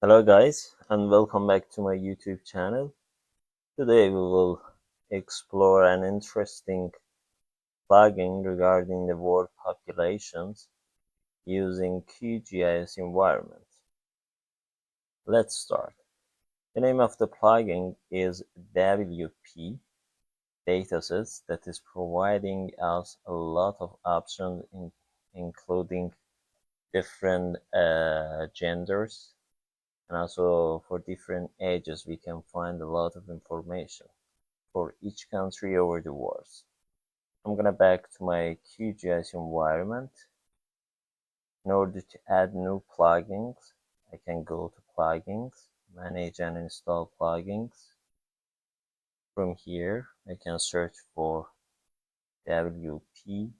Hello guys, and welcome back to my YouTube channel. Today we will explore an interesting plugin regarding the world populations using QGIS environment. Let's start. The name of the plugin is wpDatasets, that is providing us a lot of options including different genders, and also for different ages we can find a lot of information for each country over the world. I'm gonna back to my QGIS environment. In order to add new plugins, I can go to plugins, manage and install plugins. From here, I can search for WP.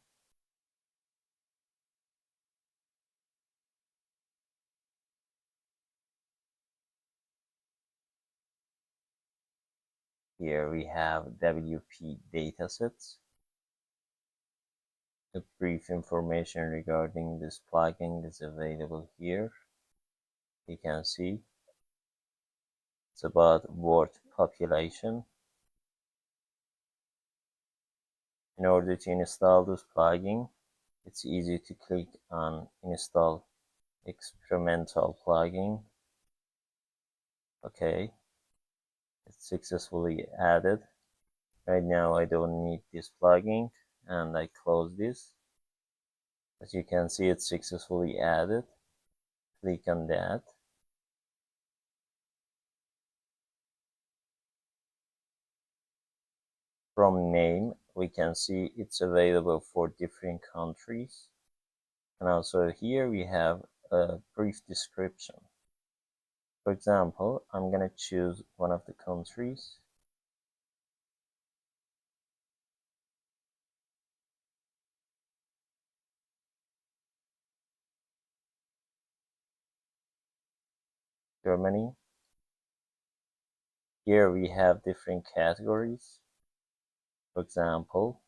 Here we have wpDatasets. A brief information regarding this plugin is available here. You can see it's about world population. In order to install this plugin, it's easy to click on install experimental plugin. Okay, it's successfully added. Right now I don't need this plugin and I close this. As you can see, it's successfully added. Click on that. From name, we can see it's available for different countries. And also here we have a brief description. For example, I'm gonna choose one of the countries. Germany. Here we have different categories. For example,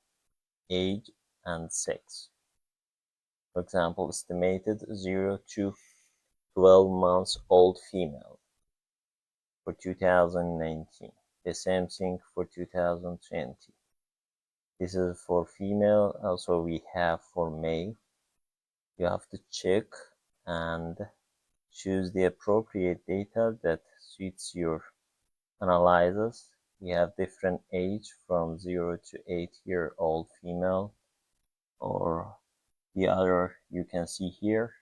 age and sex. For example, estimated 0 to 12 months old female for 2019. The same thing for 2020. This is for female. Also we have for male. You have to check and choose the appropriate data that suits your analysis. We have different age from 0 to 8-year-old female, or the other you can see here.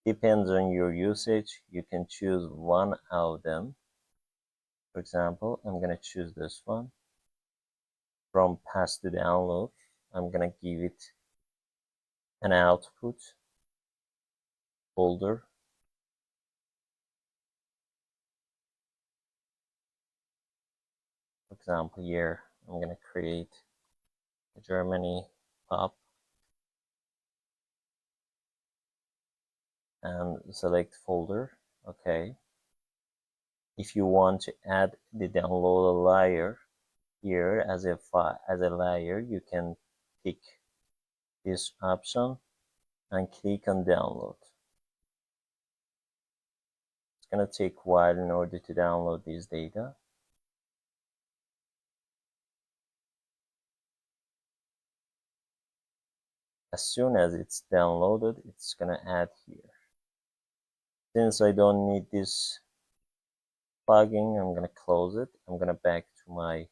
Depends on your usage. You can choose one of them. For example, I'm gonna choose this one. From pass to download, I'm gonna give it an output folder. For example, here I'm gonna create a Germany pop and select folder. Okay. If you want to add the download layer here as a layer, you can pick this option and click on download. It's gonna take a while in order to download this data. As soon as it's downloaded, it's gonna add here. Since I don't need this plugin, I'm gonna close it. I'm gonna back to my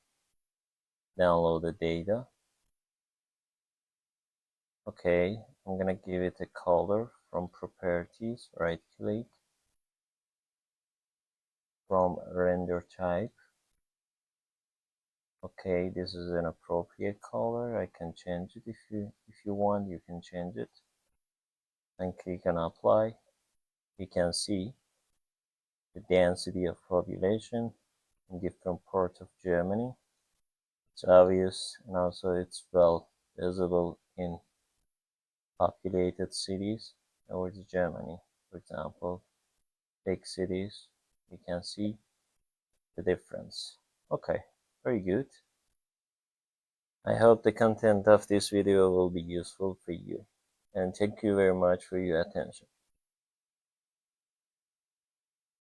downloaded data. Okay, I'm gonna give it a color. From properties, right click, from render type. Okay, this is an appropriate color. I can change it if you want. You can change it and click on apply. You can see the density of population in different parts of Germany. It's obvious, and also it's well visible in populated cities over Germany. For example, big cities, you can see the difference. Okay, very good. I hope the content of this video will be useful for you, and thank you very much for your attention.